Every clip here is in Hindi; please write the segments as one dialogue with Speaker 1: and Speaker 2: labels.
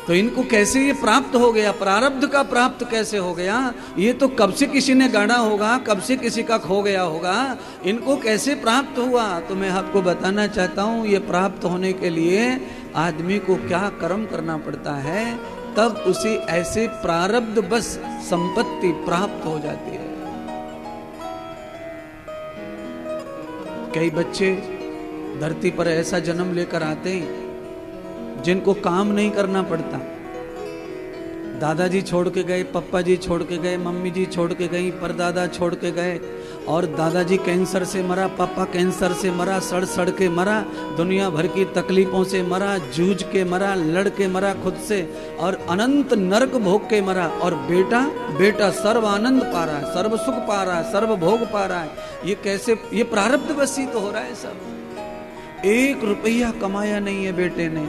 Speaker 1: तो इनको कैसे ये प्राप्त हो गया, प्रारब्ध का प्राप्त कैसे हो गया? ये तो कब से किसी ने गाड़ा होगा, कब से किसी का खो गया होगा, इनको कैसे प्राप्त हुआ? तो मैं आपको बताना चाहता हूँ, ये प्राप्त होने के लिए आदमी को क्या कर्म करना पड़ता है, तब उसे ऐसे प्रारब्ध बस संपत्ति प्राप्त हो जाती है। कई बच्चे धरती पर ऐसा जन्म लेकर आते हैं जिनको काम नहीं करना पड़ता। दादाजी छोड़ के गए, पप्पा जी छोड़ के गए, मम्मी जी छोड़ के गई, परदादा छोड़ के गए, और दादाजी कैंसर से मरा, पापा कैंसर से मरा, सड़ सड़ के मरा, दुनिया भर की तकलीफों से मरा, जूझ के मरा, लड़ के मरा खुद से, और अनंत नरक भोग के मरा। और बेटा सर्व आनंद पा रहा है, सर्व सुख पा रहा है, सर्व भोग पा रहा है। ये कैसे? ये प्रारब्ध वशी तो हो रहा है सब। 1 रुपया कमाया नहीं है बेटे ने,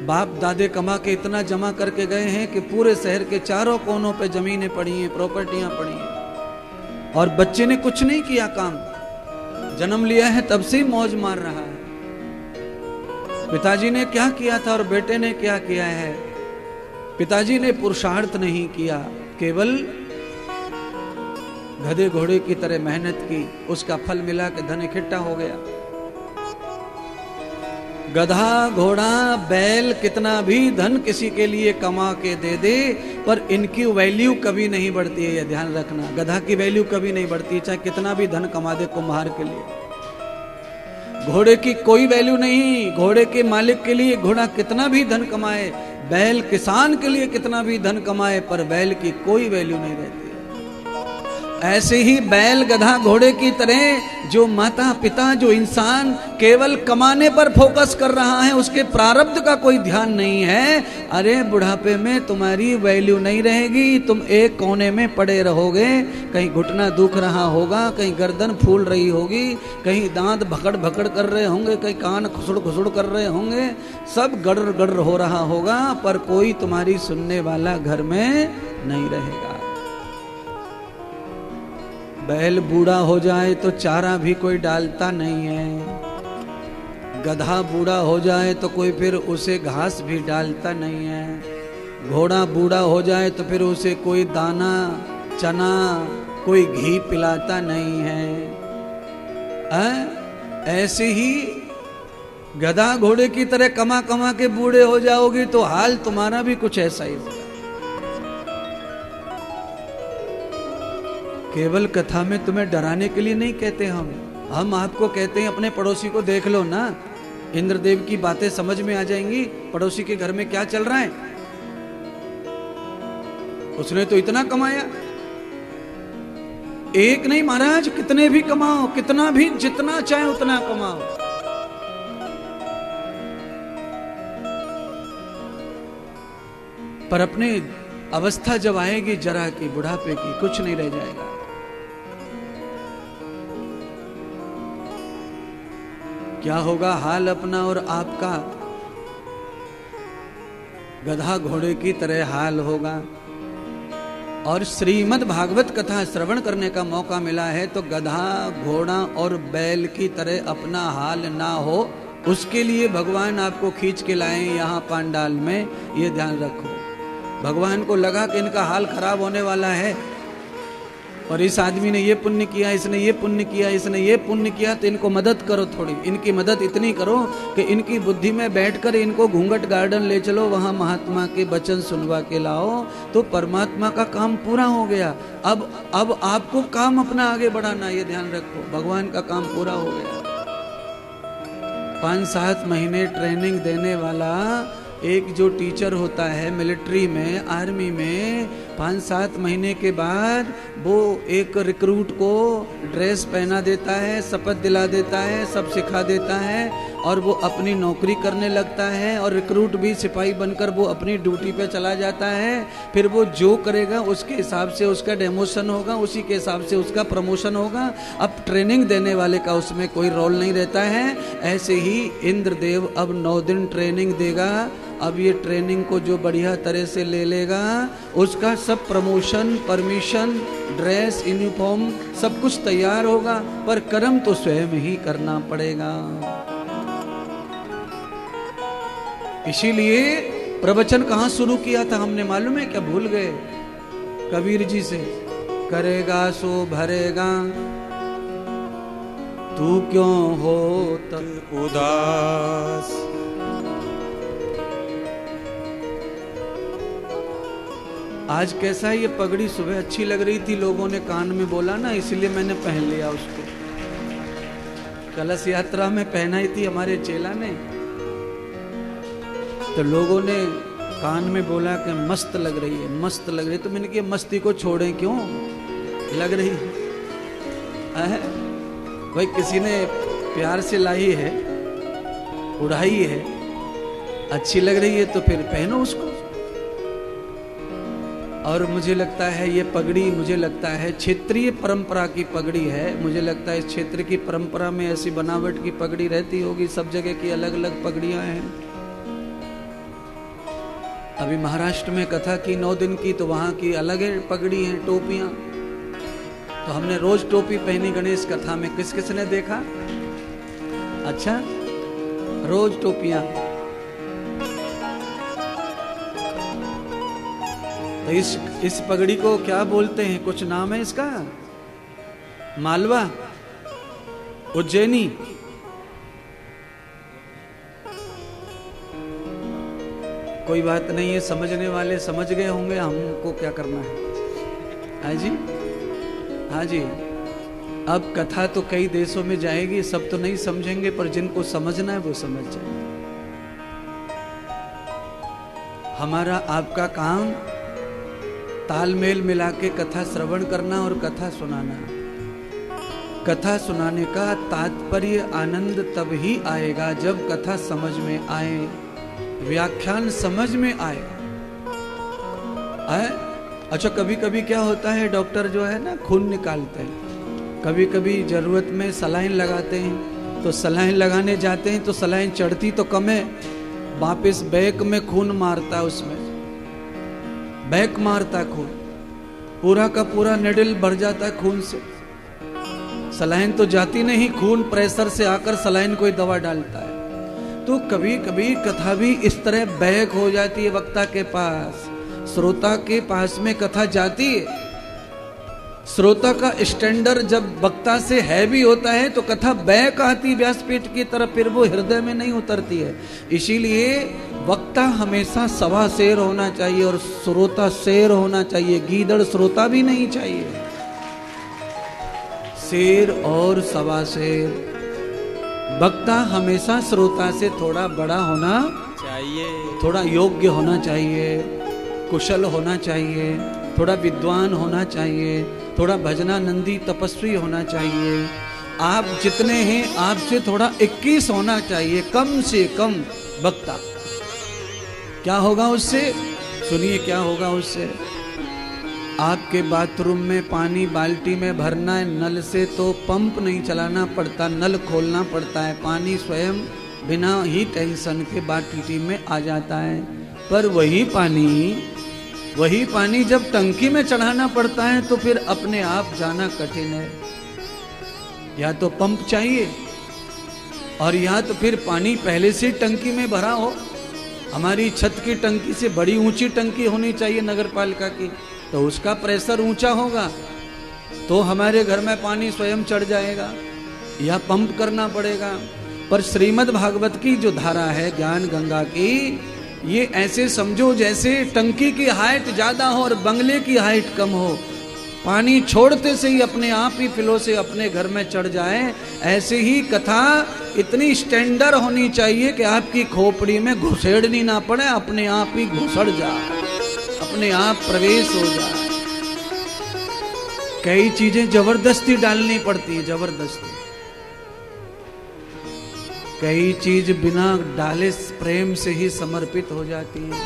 Speaker 1: बाप दादे कमा के इतना जमा करके गए हैं कि पूरे शहर के चारों कोनों पे जमीनें पड़ी हैं, प्रॉपर्टियां पड़ी हैं, और बच्चे ने कुछ नहीं किया काम। जन्म लिया है तब से ही मौज मार रहा है। पिताजी ने क्या किया था और बेटे ने क्या किया है? पिताजी ने पुरुषार्थ नहीं किया, केवल गधे घोड़े की तरह मेहनत की, उसका फल मिला के धन इकट्ठा हो गया। गधा घोड़ा बैल कितना भी धन किसी के लिए कमा के दे दे, पर इनकी वैल्यू कभी नहीं बढ़ती है, ये ध्यान रखना। गधा की वैल्यू कभी नहीं बढ़ती, चाहे कितना भी धन कमा दे कुम्हार के लिए। घोड़े की कोई वैल्यू नहीं, घोड़े के मालिक के लिए घोड़ा कितना भी धन कमाए, बैल किसान के लिए कितना भी धन कमाए, पर बैल की कोई वैल्यू नहीं रहती। ऐसे ही बैल गधा घोड़े की तरह जो माता पिता, जो इंसान केवल कमाने पर फोकस कर रहा है, उसके प्रारब्ध का कोई ध्यान नहीं है, अरे बुढ़ापे में तुम्हारी वैल्यू नहीं रहेगी। तुम एक कोने में पड़े रहोगे, कहीं घुटना दुख रहा होगा, कहीं गर्दन फूल रही होगी, कहीं दांत भकड़ भकड़ कर रहे होंगे, कहीं कान खुसुड़ खुसुड़ कर रहे होंगे, सब गड़र गड़र हो रहा होगा, पर कोई तुम्हारी सुनने वाला घर में नहीं रहेगा। बैल बूढ़ा हो जाए तो चारा भी कोई डालता नहीं है, गधा बूढ़ा हो जाए तो कोई फिर उसे घास भी डालता नहीं है, घोड़ा बूढ़ा हो जाए तो फिर उसे कोई दाना चना कोई घी पिलाता नहीं है। ऐसे ही गधा घोड़े की तरह कमा कमा के बूढ़े हो जाओगे तो हाल तुम्हारा भी कुछ ऐसा ही होगा। केवल कथा में तुम्हें डराने के लिए नहीं कहते हम आपको कहते हैं अपने पड़ोसी को देख लो ना, इंद्रदेव की बातें समझ में आ जाएंगी। पड़ोसी के घर में क्या चल रहा है, उसने तो इतना कमाया। एक नहीं महाराज, कितने भी कमाओ, कितना भी, जितना चाहे उतना कमाओ, पर अपने अवस्था जब आएगी जरा की, बुढ़ापे की, कुछ नहीं रह जाएगा। क्या होगा हाल अपना और आपका? गधा घोड़े की तरह हाल होगा। और श्रीमद् भागवत कथा श्रवण करने का मौका मिला है तो गधा घोड़ा और बैल की तरह अपना हाल ना हो, उसके लिए भगवान आपको खींच के लाए यहाँ पांडाल में, ये ध्यान रखो। भगवान को लगा कि इनका हाल खराब होने वाला है, और इस आदमी ने ये पुण्य किया, इसने ये पुण्य किया, इसने ये पुण्य किया, तो इनको मदद करो, थोड़ी इनकी मदद इतनी करो कि इनकी बुद्धि में बैठकर इनको घूंघट गार्डन ले चलो, वहाँ महात्मा के वचन सुनवा के लाओ, तो परमात्मा का काम पूरा हो गया। अब आपको काम अपना आगे बढ़ाना, ये ध्यान रखो, भगवान का काम पूरा हो गया। 5-7 महीने ट्रेनिंग देने वाला एक जो टीचर होता है मिलिट्री में, आर्मी में, 5-7 महीने के बाद वो एक रिक्रूट को ड्रेस पहना देता है, शपथ दिला देता है, सब सिखा देता है, और वो अपनी नौकरी करने लगता है, और रिक्रूट भी सिपाही बनकर वो अपनी ड्यूटी पे चला जाता है। फिर वो जो करेगा उसके हिसाब से उसका डेमोशन होगा, उसी के हिसाब से उसका प्रमोशन होगा। अब ट्रेनिंग देने वाले का उसमें कोई रोल नहीं रहता है। ऐसे ही इंद्रदेव अब 9 दिन ट्रेनिंग देगा। अब ये ट्रेनिंग को जो बढ़िया तरह से ले लेगा, उसका सब प्रमोशन, परमिशन, ड्रेस, यूनिफॉर्म सब कुछ तैयार होगा, पर कर्म तो स्वयं ही करना पड़ेगा। इसीलिए प्रवचन कहाँ शुरू किया था हमने, मालूम है क्या? भूल गए? कबीर जी से, करेगा सो भरेगा, तू क्यों हो
Speaker 2: उदास।
Speaker 1: आज कैसा है ये पगड़ी? सुबह अच्छी लग रही थी, लोगों ने कान में बोला ना, इसलिए मैंने पहन लिया उसको। कलश यात्रा में पहनाई थी हमारे चेला ने, तो लोगों ने कान में बोला कि मस्त लग रही है, मस्त लग रही है। तो मैंने कहा मस्ती को छोड़ें, क्यों लग रही है? भाई किसी ने प्यार से लाई है, उड़ाई है, अच्छी लग रही है तो फिर पहनो उसको। और मुझे लगता है ये पगड़ी, मुझे लगता है क्षेत्रीय परंपरा की पगड़ी है। मुझे लगता है इस क्षेत्र की परंपरा में ऐसी बनावट की पगड़ी रहती होगी, सब जगह की अलग अलग पगड़ियां हैं। अभी महाराष्ट्र में कथा की 9 दिन की, तो वहां की अलग है पगड़ी है, टोपियां। तो हमने रोज टोपी पहनी गणेश कथा में, किस किस ने देखा? अच्छा, रोज टोपियां। तो इस पगड़ी को क्या बोलते हैं? कुछ नाम है इसका? मालवा, उज्जैनी, कोई बात नहीं है, समझने वाले समझ गए होंगे, हमको क्या करना है। हाँ जी, हाँ जी। अब कथा तो कई देशों में जाएगी, सब तो नहीं समझेंगे, पर जिनको समझना है वो समझ जाएंगे। हमारा आपका काम तालमेल मिला के कथा श्रवण करना और कथा सुनाना। कथा सुनाने का तात्पर्य आनंद तब ही आएगा जब कथा समझ में आए, व्याख्यान समझ में आए। अच्छा, कभी कभी क्या होता है, डॉक्टर जो है ना खून निकालते हैं, कभी कभी जरूरत में सलाइन लगाते हैं, तो सलाइन लगाने जाते हैं तो सलाइन चढ़ती तो कम है, वापस बैक में खून मारता है, उसमें बैक मारता खून, पूरा का पूरा निडल भर जाता है खून से। सलाइन तो जाती नहीं, खून प्रेशर से आकर सलाइन कोई दवा डालता है। तो कभी कभी कथा भी इस तरह बैक हो जाती है वक्ता के पास, श्रोता के पास में कथा जाती है। श्रोता का स्टैंडर्ड जब वक्ता से हैवी होता है तो कथा बैक आती व्यासपीठ की तरफ, फिर वो हृदय में नहीं उतरती है। इसीलिए वक्ता हमेशा सवा शेर होना चाहिए और श्रोता शेर होना चाहिए, गीदड़ श्रोता भी नहीं चाहिए। शेर और सवा शेर। वक्ता हमेशा श्रोता से थोड़ा बड़ा होना चाहिए, थोड़ा योग्य होना चाहिए, कुशल होना चाहिए, थोड़ा विद्वान होना चाहिए, थोड़ा भजनानंदी तपस्वी होना चाहिए। आप जितने हैं आपसे थोड़ा 21 होना चाहिए, कम से कम वक्ता। क्या होगा उससे? सुनिए क्या होगा उससे। आपके बाथरूम में पानी बाल्टी में भरना है, नल से तो पंप नहीं चलाना पड़ता, नल खोलना पड़ता है, पानी स्वयं बिना ही टेंशन के बाल्टी में आ जाता है। पर वही पानी जब टंकी में चढ़ाना पड़ता है तो फिर अपने आप जाना कठिन है। या तो पंप चाहिए और या तो फिर पानी पहले से टंकी में भरा हो। हमारी छत की टंकी से बड़ी ऊंची टंकी होनी चाहिए नगर पालिका की, तो उसका प्रेशर ऊंचा होगा तो हमारे घर में पानी स्वयं चढ़ जाएगा, या पंप करना पड़ेगा। पर श्रीमद् भागवत की जो धारा है ज्ञान गंगा की, ये ऐसे समझो जैसे टंकी की हाइट ज्यादा हो और बंगले की हाइट कम हो, पानी छोड़ते से ही अपने आप ही फिलो से अपने घर में चढ़ जाए। ऐसे ही कथा इतनी स्टैंडर्ड होनी चाहिए कि आपकी खोपड़ी में घुसेड़नी ना पड़े, अपने आप ही घुसड़ जाए, अपने आप प्रवेश हो जाए। कई चीजें जबरदस्ती डालनी पड़ती है, जबरदस्ती। कई चीज बिना डाले प्रेम से ही समर्पित हो जाती है।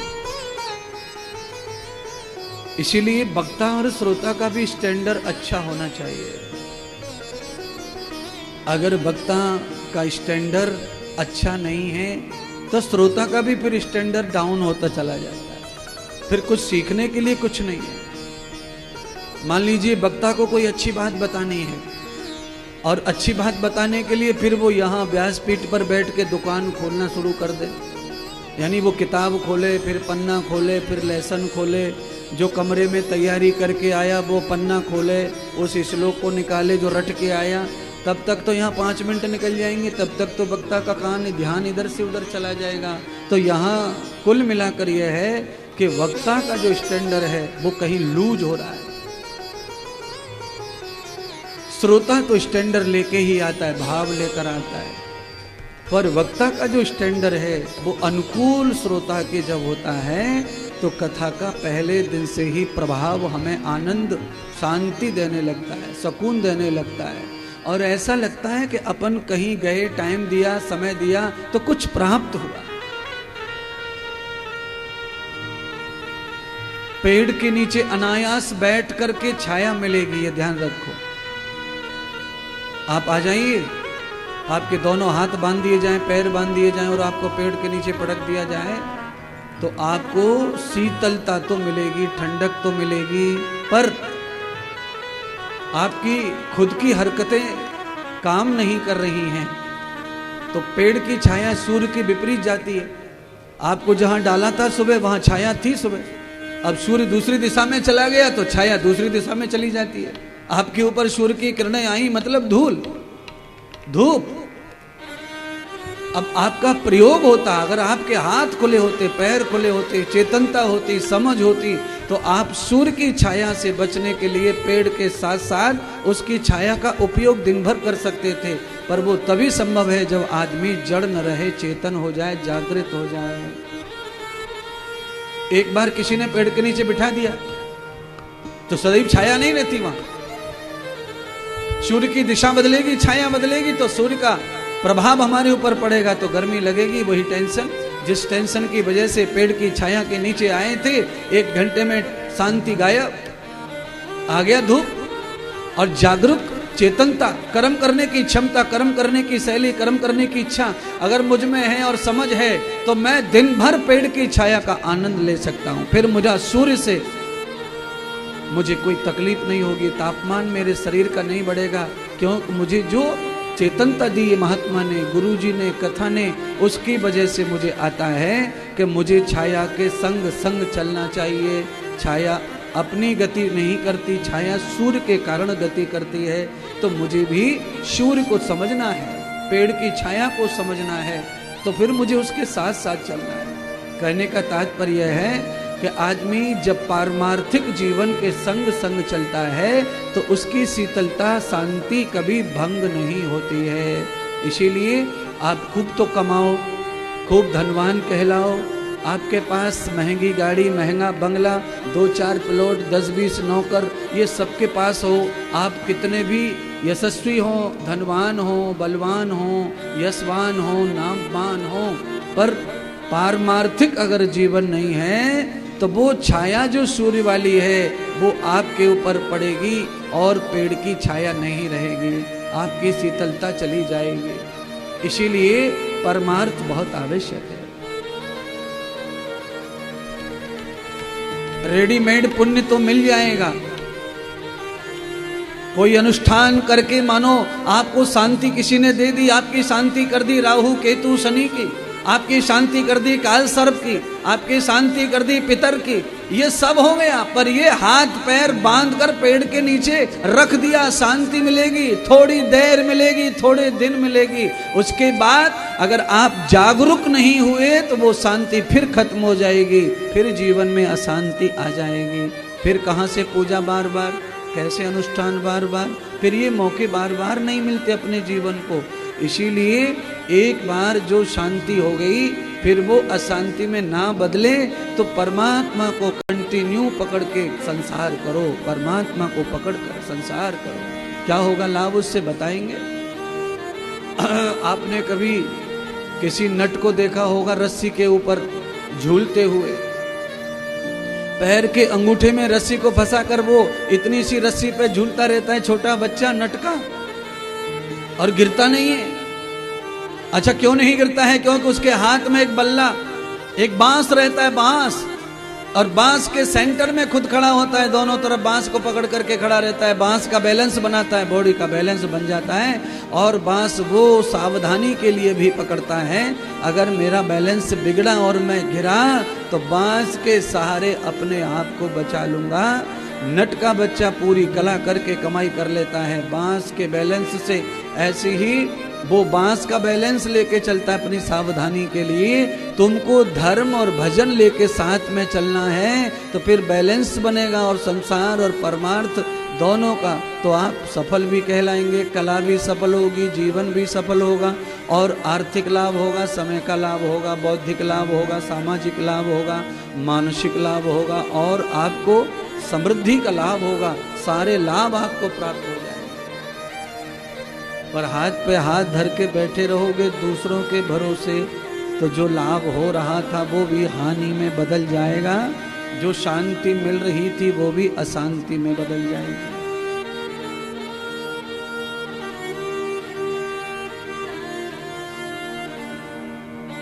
Speaker 1: इसीलिए वक्ता और श्रोता का भी स्टैंडर्ड अच्छा होना चाहिए। अगर वक्ता का स्टैंडर्ड अच्छा नहीं है तो श्रोता का भी फिर स्टैंडर्ड डाउन होता चला जाता है, फिर कुछ सीखने के लिए कुछ नहीं है। मान लीजिए वक्ता को कोई अच्छी बात बतानी है और अच्छी बात बताने के लिए फिर वो यहाँ व्यासपीठ पर बैठ के दुकान खोलना शुरू कर दे, यानी वो किताब खोले, फिर पन्ना खोले, फिर लेसन खोले, जो कमरे में तैयारी करके आया वो पन्ना खोले, उस श्लोक को निकाले जो रट के आया, तब तक तो यहाँ 5 मिनट निकल जाएंगे, तब तक तो वक्ता का कान ध्यान इधर से उधर चला जाएगा। तो यहाँ कुल मिलाकर यह है कि वक्ता का जो स्टैंडर्ड है वो कहीं लूज हो रहा है। श्रोता तो स्टैंडर्ड लेके ही आता है, भाव लेकर आता है, पर वक्ता का जो स्टैंडर्ड है वो अनुकूल श्रोता के जब होता है तो कथा का पहले दिन से ही प्रभाव हमें आनंद शांति देने लगता है, सुकून देने लगता है, और ऐसा लगता है कि अपन कहीं गए, टाइम दिया, समय दिया तो कुछ प्राप्त हुआ। पेड़ के नीचे अनायास बैठ करके छाया मिलेगी, ये ध्यान रखो। आप आ जाइए, आपके दोनों हाथ बांध दिए जाएं, पैर बांध दिए जाएं और आपको पेड़ के नीचे पटक दिया जाए तो आपको शीतलता तो मिलेगी, ठंडक तो मिलेगी, पर आपकी खुद की हरकतें काम नहीं कर रही हैं। तो पेड़ की छाया सूर्य की विपरीत जाती है। आपको जहां डाला था सुबह वहां छाया थी सुबह, अब सूर्य दूसरी दिशा में चला गया तो छाया दूसरी दिशा में चली जाती है। आपके ऊपर सूर्य की किरणें आई मतलब धूल, धूप। अब आपका प्रयोग होता, अगर आपके हाथ खुले होते, पैर खुले होते, चेतनता होती, समझ होती, तो आप सूर्य की छाया से बचने के लिए पेड़ के साथ साथ उसकी छाया का उपयोग दिन भर कर सकते थे। पर वो तभी संभव है जब आदमी जड़ न रहे, चेतन हो जाए, जागृत हो जाए। एक बार किसी ने पेड़ के नीचे बिठा दिया तो सदैव छाया नहीं रहती वहां। सूर्य की दिशा बदलेगी, छाया बदलेगी तो सूर्य का प्रभाव हमारे ऊपर पड़ेगा तो गर्मी लगेगी। वही टेंशन, जिस टेंशन की वजह से पेड़ की छाया के नीचे आए थे, 1 घंटे में शांति गायब, आ गया धूप। और जागरूक चेतनता, कर्म करने की क्षमता, कर्म करने की शैली, कर्म करने की इच्छा अगर मुझ में है और समझ है तो मैं दिन भर पेड़ की छाया का आनंद ले सकता हूं। फिर मुझे सूर्य से मुझे कोई तकलीफ नहीं होगी, तापमान मेरे शरीर का नहीं बढ़ेगा, क्योंकि मुझे जो चेतनता दी महात्मा ने, गुरुजी ने, कथा ने, उसकी वजह से मुझे आता है कि मुझे छाया के संग संग चलना चाहिए। छाया अपनी गति नहीं करती, छाया सूर्य के कारण गति करती है। तो मुझे भी सूर्य को समझना है, पेड़ की छाया को समझना है, तो फिर मुझे उसके साथ साथ चलना है। कहने का तात्पर्य है कि आदमी जब पारमार्थिक जीवन के संग संग चलता है तो उसकी शीतलता, शांति कभी भंग नहीं होती है। इसीलिए आप खूब तो कमाओ, खूब धनवान कहलाओ, आपके पास महंगी गाड़ी, महंगा बंगला, 2-4 प्लॉट, 10-20 नौकर, ये सबके पास हो, आप कितने भी यशस्वी हो, धनवान हो, बलवान हो, यशवान हो, नामवान हो, पर पारमार्थिक अगर जीवन नहीं है तो वो छाया जो सूर्य वाली है वो आपके ऊपर पड़ेगी और पेड़ की छाया नहीं रहेगी, आपकी शीतलता चली जाएगी। इसीलिए परमार्थ बहुत आवश्यक है। रेडीमेड पुण्य तो मिल जाएगा, कोई अनुष्ठान करके मानो आपको शांति किसी ने दे दी, आपकी शांति कर दी राहु केतु शनि की, आपकी शांति कर दी काल सर्प की, आपकी शांति कर दी पितर की, ये सब हो गया। पर ये हाथ पैर बांधकर पेड़ के नीचे रख दिया, शांति मिलेगी, थोड़ी देर मिलेगी, थोड़े दिन मिलेगी, उसके बाद अगर आप जागरूक नहीं हुए तो वो शांति फिर खत्म हो जाएगी, फिर जीवन में अशांति आ जाएगी। फिर कहाँ से पूजा बार बार, कैसे अनुष्ठान बार बार, फिर ये मौके बार बार नहीं मिलते अपने जीवन को। इसीलिए एक बार जो शांति हो गई फिर वो अशांति में ना बदले तो परमात्मा को कंटिन्यू पकड़ के संसार करो, परमात्मा को पकड़ कर संसार करो। क्या होगा लाभ उससे बताएंगे। आपने कभी किसी नट को देखा होगा रस्सी के ऊपर झूलते हुए, पैर के अंगूठे में रस्सी को फंसा कर वो इतनी सी रस्सी पे झूलता रहता है, छोटा बच्चा नट का, और गिरता नहीं है। अच्छा क्यों नहीं गिरता है? क्योंकि उसके हाथ में एक बल्ला, एक बांस रहता है, बांस। और बांस के सेंटर में खुद खड़ा होता है, दोनों तरफ बांस को पकड़ करके खड़ा रहता है, बांस का बैलेंस बनाता है, बॉडी का बैलेंस बन जाता है। और बांस वो सावधानी के लिए भी पकड़ता है, अगर मेरा बैलेंस बिगड़ा और मैं गिरा तो बांस के सहारे अपने आप को बचा लूंगा। नट का बच्चा पूरी कला करके कमाई कर लेता है बांस के बैलेंस से, ऐसे ही वो बांस का बैलेंस लेके चलता है अपनी सावधानी के लिए। तुमको धर्म और भजन लेके साथ में चलना है तो फिर बैलेंस बनेगा, और संसार और परमार्थ दोनों का तो आप सफल भी कहलाएंगे, कला भी सफल होगी, जीवन भी सफल होगा, और आर्थिक लाभ होगा, समय का लाभ होगा, बौद्धिक लाभ होगा, सामाजिक लाभ होगा, मानसिक लाभ होगा, और आपको समृद्धि का लाभ होगा। सारे लाभ आपको प्राप्त हो जाएंगे। पर हाथ पे हाथ धर के बैठे रहोगे दूसरों के भरोसे तो जो लाभ हो रहा था वो भी हानि में बदल जाएगा, जो शांति मिल रही थी वो भी अशांति में बदल जाएगी।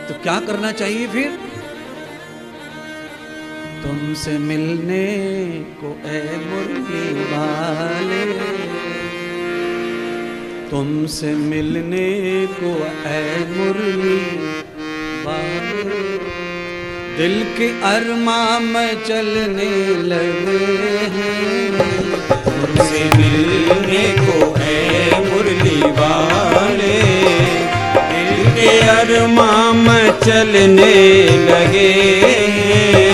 Speaker 1: तो क्या करना चाहिए फिर? तुमसे मिलने को ऐ मुरली वाले, तुमसे मिलने को ऐ मुरली वाले, दिल के अरमां में चलने लगे हैं।
Speaker 2: तुमसे मिलने को ऐ मुरली वाले, दिल के अरमां में चलने लगे हैं।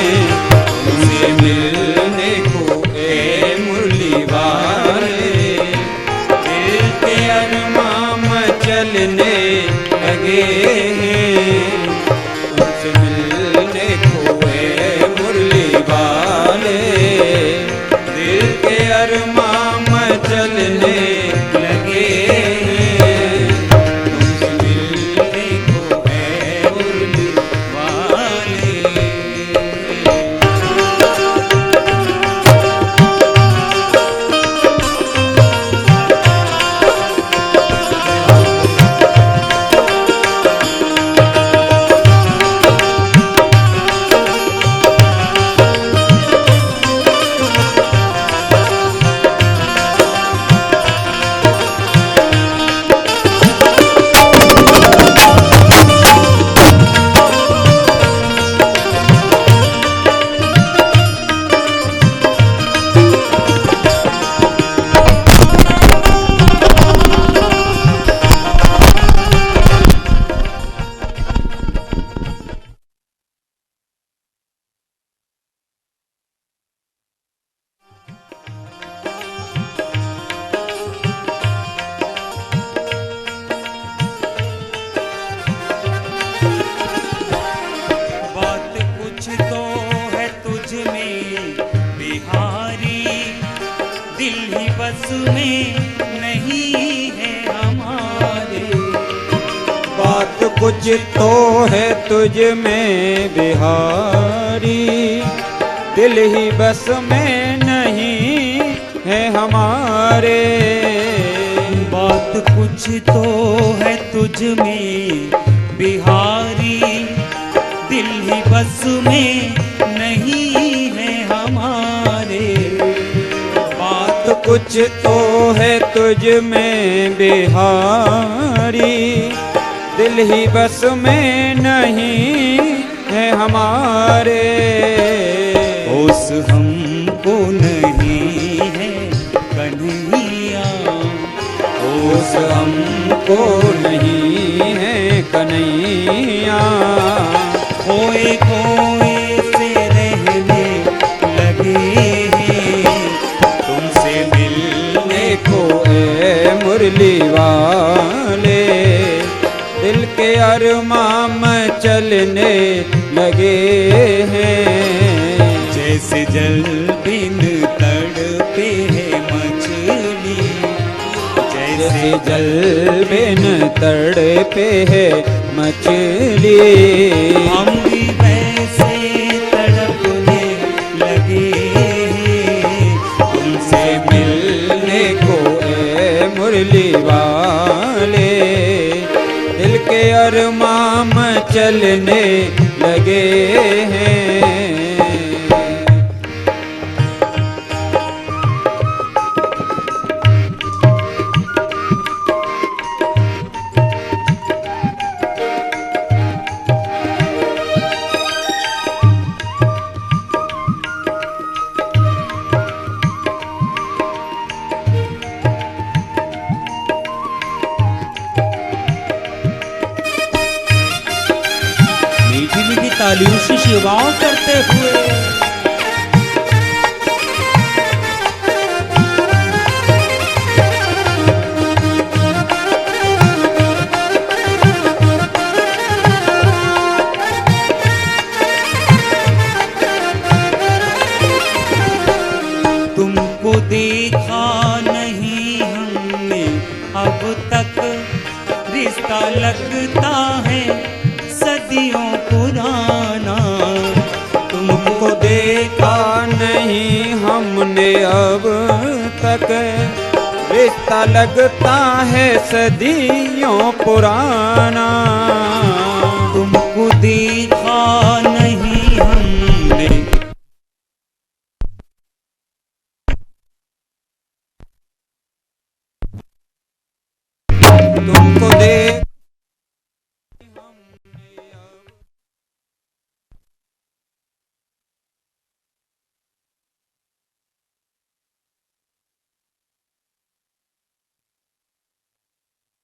Speaker 2: तुमसे मिलने को ऐ मुरली वाले, दिल के अरमां में चलने लगे हैं। तुमसे मिलने को ऐ मुरली वाले, दिल के अरमां में चलने लगे हैं। तुमसे मिलने को ऐ मुरली वाले। कुछ तो है तुझ में बिहारी, दिल ही बस में नहीं है हमारे।
Speaker 3: बात कुछ तो है तुझ में बिहारी, दिल ही बस में नहीं है हमारे।
Speaker 2: बात कुछ तो है तुझ में बिहारी, दिल ही बस में नहीं है हमारे।
Speaker 3: होश हमको नहीं है कन्हैया,
Speaker 2: होश हमको नहीं है कन्हैया।
Speaker 3: खोए खोए से रहने लगे हैं।
Speaker 2: तुमसे मिलने को ऐ मुरली वाले, दिल के अरमां में चलने लगे हैं।
Speaker 3: जैसे जल बिन तड़पे है मछली,
Speaker 2: जैसे जल बिन तड़पे है मछली।
Speaker 3: हम भी वैसे तड़पने लगे हैं।
Speaker 2: तुमसे मिलने को ऐ मुरली वाले, दिल के अरमां में चलने लगे हैं।
Speaker 3: तालियों से शिवाओं करते हुए। तुमको देखा नहीं हमने अब तक, रिश्ता लगता है सदियों पुराना।
Speaker 2: तुमको देखा नहीं हमने अब तक, रिश्ता लगता है सदियों पुराना।